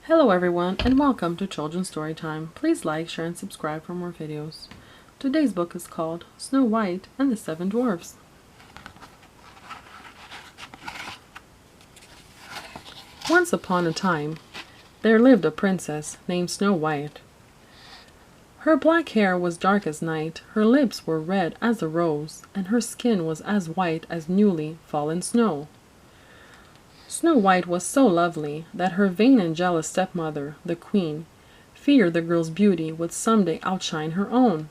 Hello everyone and welcome to Children's Storytime. Please like, share, and subscribe for more videos. Today's book is called Snow White and the Seven Dwarfs. Once upon a time, there lived a princess named Snow White. Her black hair was dark as night, her lips were red as a rose, and her skin was as white as newly fallen snow. Snow White was so lovely that her vain and jealous stepmother, the queen, feared the girl's beauty would someday outshine her own.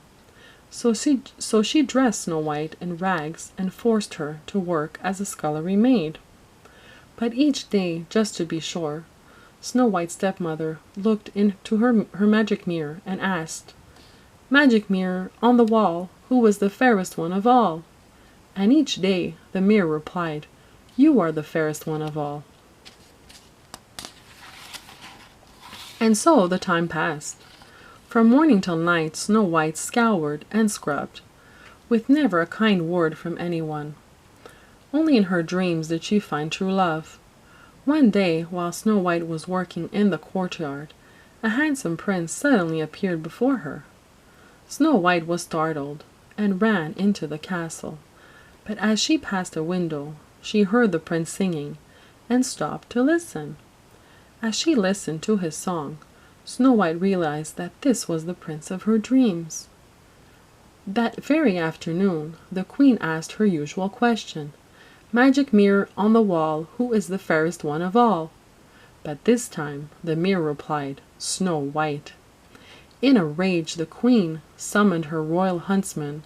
So she dressed Snow White in rags and forced her to work as a scullery maid. But each day, just to be sure, Snow White's stepmother looked into her magic mirror and asked, "Magic mirror on the wall, who is the fairest one of all?" And each day the mirror replied, "You are the fairest one of all." And so the time passed. From morning till night Snow White scoured and scrubbed, with never a kind word from anyone. Only in her dreams did she find true love. One day, while Snow White was working in the courtyard, a handsome prince suddenly appeared before her. Snow White was startled, and ran into the castle, but as she passed a window, she heard the prince singing, and stopped to listen. As she listened to his song, Snow White realized that this was the prince of her dreams. That very afternoon, the queen asked her usual question, "Magic mirror on the wall, who is the fairest one of all?" But this time the mirror replied, "Snow White." In a rage, the queen summoned her royal huntsman.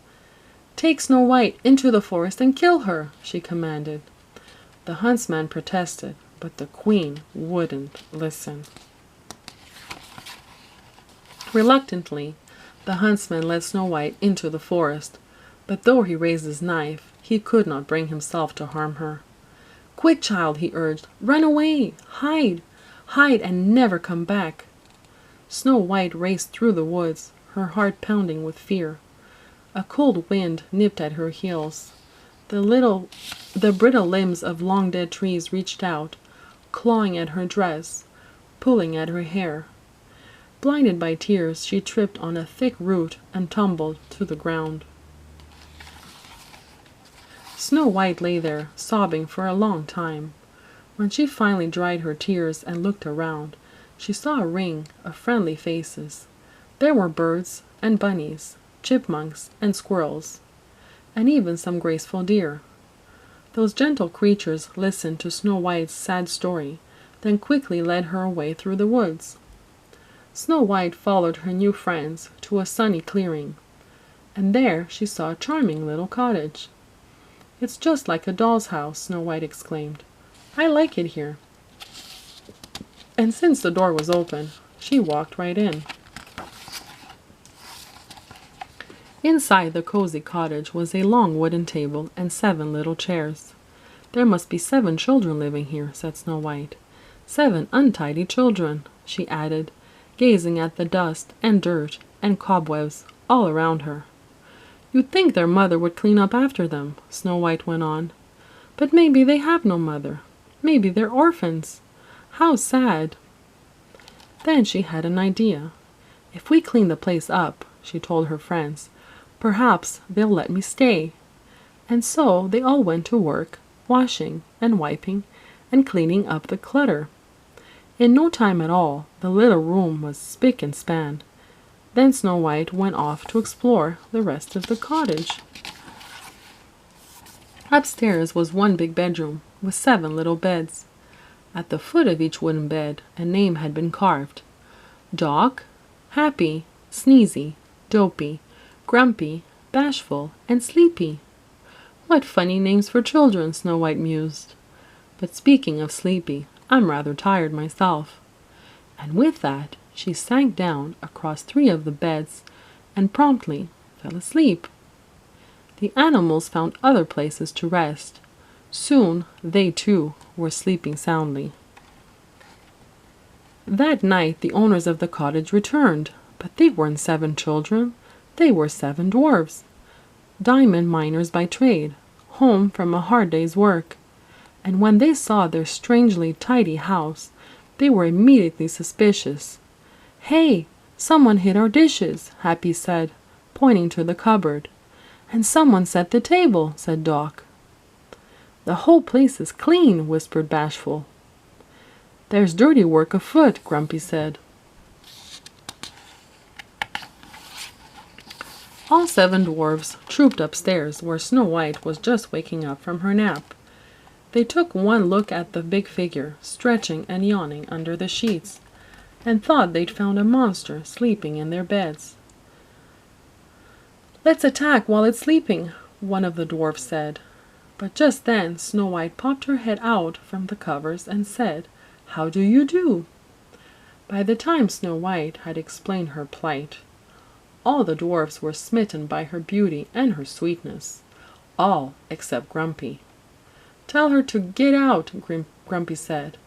"Take Snow White into the forest and kill her," she commanded. The huntsman protested, but the queen wouldn't listen. Reluctantly, the huntsman led Snow White into the forest, but though he raised his knife, he could not bring himself to harm her. "Quick, child," he urged, "run away! Hide! Hide and never come back!" Snow White raced through the woods, her heart pounding with fear. A cold wind nipped at her heels. The brittle limbs of long dead trees reached out, clawing at her dress, pulling at her hair. Blinded by tears, she tripped on a thick root and tumbled to the ground. Snow White lay there, sobbing for a long time. When she finally dried her tears and looked around, she saw a ring of friendly faces. There were birds and bunnies, chipmunks and squirrels, and even some graceful deer. Those gentle creatures listened to Snow White's sad story, then quickly led her away through the woods. Snow White followed her new friends to a sunny clearing, and there she saw a charming little cottage. "It's just like a doll's house," Snow White exclaimed. "I like it here." And since the door was open, she walked right in. Inside the cozy cottage was a long wooden table and 7 little chairs. "There must be 7 children living here," said Snow White. "7 untidy children," she added, gazing at the dust and dirt and cobwebs all around her. "You'd think their mother would clean up after them," Snow White went on. "But maybe they have no mother. Maybe they're orphans. How sad!" Then she had an idea. "If we clean the place up," she told her friends, "perhaps they'll let me stay." And so they all went to work, washing and wiping and cleaning up the clutter. In no time at all, the little room was spick and span. Then Snow White went off to explore the rest of the cottage. Upstairs was one big bedroom with 7 little beds. At the foot of each wooden bed a name had been carved: Dog, Happy, Sneezy, Dopey, Grumpy, Bashful, and Sleepy. "What funny names for children," Snow White mused. "But speaking of Sleepy, I'm rather tired myself." And with that she sank down across 3 of the beds and promptly fell asleep. The animals found other places to rest. Soon they too were sleeping soundly. That night the owners of the cottage returned, but they weren't 7 children. They were 7 dwarfs, diamond miners by trade, home from a hard day's work. And when they saw their strangely tidy house, They were immediately suspicious. "Hey, someone hid our dishes," Happy said, pointing to the cupboard. "And someone set the table," said Doc. "The whole place is clean," whispered Bashful. "There's dirty work afoot," Grumpy said. All 7 dwarfs trooped upstairs where Snow White was just waking up from her nap. They took one look at the big figure, stretching and yawning under the sheets, and thought they'd found a monster sleeping in their beds. "Let's attack while it's sleeping," one of the dwarfs said. But just then Snow White popped her head out from the covers and said, "How do you do?" By the time Snow White had explained her plight, all the dwarfs were smitten by her beauty and her sweetness. All except Grumpy. "Tell her to get out," Grumpy said.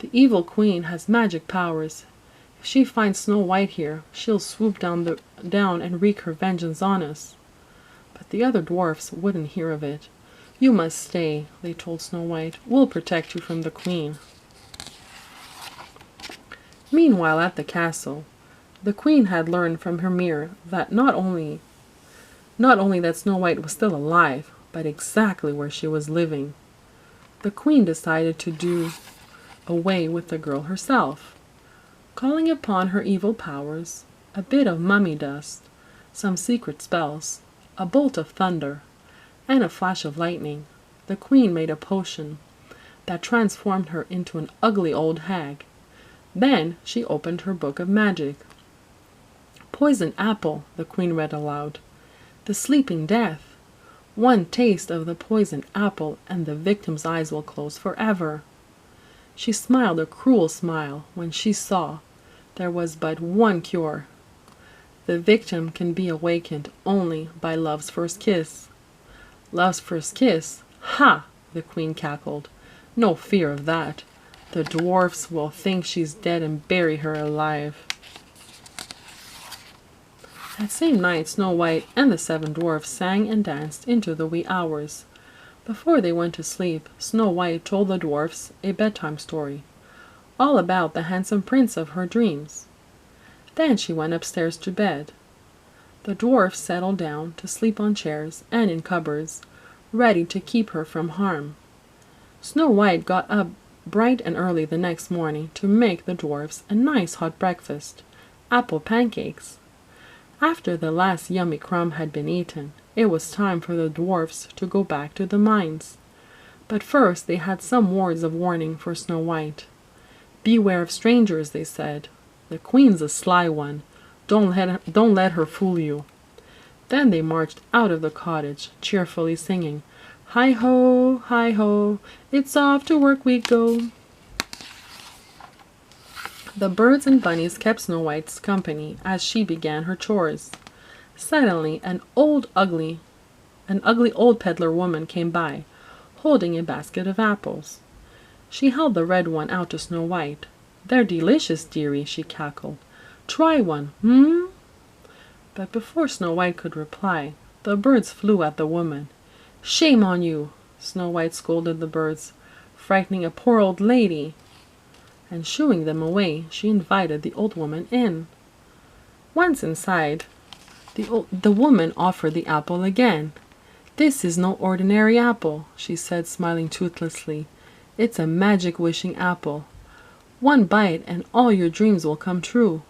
"The evil queen has magic powers. If she finds Snow White here, she'll swoop down and wreak her vengeance on us." But the other dwarfs wouldn't hear of it. "You must stay," they told Snow White. "We'll protect you from the queen." Meanwhile at the castle, the queen had learned from her mirror that not only that Snow White was still alive, but exactly where she was living. The queen decided to do away with the girl herself. Calling upon her evil powers, a bit of mummy dust, some secret spells, a bolt of thunder, and a flash of lightning, the queen made a potion that transformed her into an ugly old hag. Then she opened her book of magic. "Poison apple," the queen read aloud. "The sleeping death. One taste of the poisoned apple and the victim's eyes will close forever." She smiled a cruel smile when she saw there was but one cure. The victim can be awakened only by love's first kiss. "Love's first kiss? Ha!" the queen cackled. "No fear of that. The dwarfs will think she's dead and bury her alive." That same night Snow White and the 7 dwarfs sang and danced into the wee hours. Before they went to sleep, Snow White told the dwarfs a bedtime story, all about the handsome prince of her dreams. Then she went upstairs to bed. The dwarfs settled down to sleep on chairs and in cupboards, ready to keep her from harm. Snow White got up bright and early the next morning to make the dwarfs a nice hot breakfast, apple pancakes. After the last yummy crumb had been eaten, it was time for the dwarfs to go back to the mines. But first they had some words of warning for Snow White. "Beware of strangers," they said. "The queen's a sly one. Don't let her fool you." Then they marched out of the cottage, cheerfully singing, hi ho, it's off to work we go." The birds and bunnies kept Snow White's company as she began her chores. Suddenly an ugly old peddler woman came by, holding a basket of apples. She held the red one out to Snow White. "They're delicious, dearie," she cackled. "Try one, But before Snow White could reply, the birds flew at the woman. "Shame on you!" Snow White scolded the birds, "frightening a poor old lady." And shooing them away, she invited the old woman in. Once inside, the woman offered the apple again. "This is no ordinary apple," she said, smiling toothlessly. "It's a magic wishing apple. One bite and all your dreams will come true."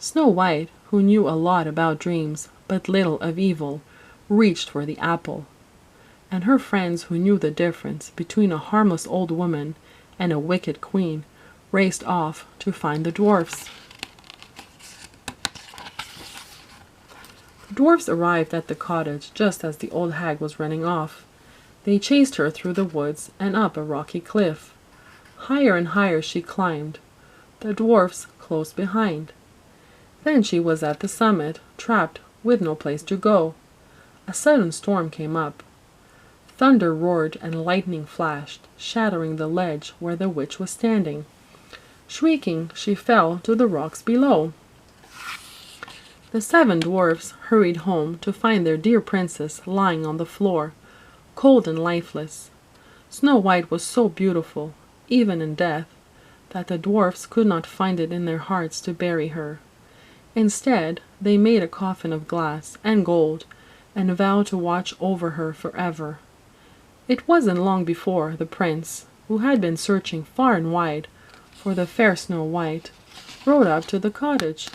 Snow White, who knew a lot about dreams, but little of evil, reached for the apple. And her friends, who knew the difference between a harmless old woman and a wicked queen, raced off to find the dwarfs. The dwarfs arrived at the cottage just as the old hag was running off. They chased her through the woods and up a rocky cliff. Higher and higher she climbed, the dwarfs close behind. Then she was at the summit, trapped with no place to go. A sudden storm came up. Thunder roared and lightning flashed, shattering the ledge where the witch was standing. Shrieking, she fell to the rocks below. The 7 dwarfs hurried home to find their dear princess lying on the floor, cold and lifeless. Snow White was so beautiful, even in death, that the dwarfs could not find it in their hearts to bury her. Instead, they made a coffin of glass and gold, and vowed to watch over her forever. It wasn't long before the prince, who had been searching far and wide for the fair Snow White, rode up to the cottage.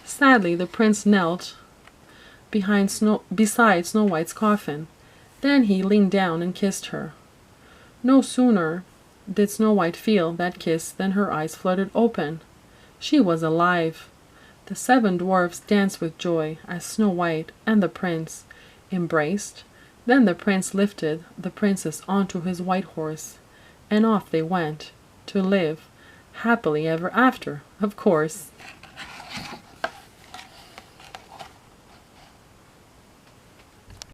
Sadly, the prince knelt beside Snow White's coffin. Then he leaned down and kissed her. No sooner did Snow White feel that kiss than her eyes fluttered open. She was alive. The 7 dwarfs danced with joy as Snow White and the prince embraced. Then the prince lifted the princess onto his white horse, and off they went to live happily ever after, of course.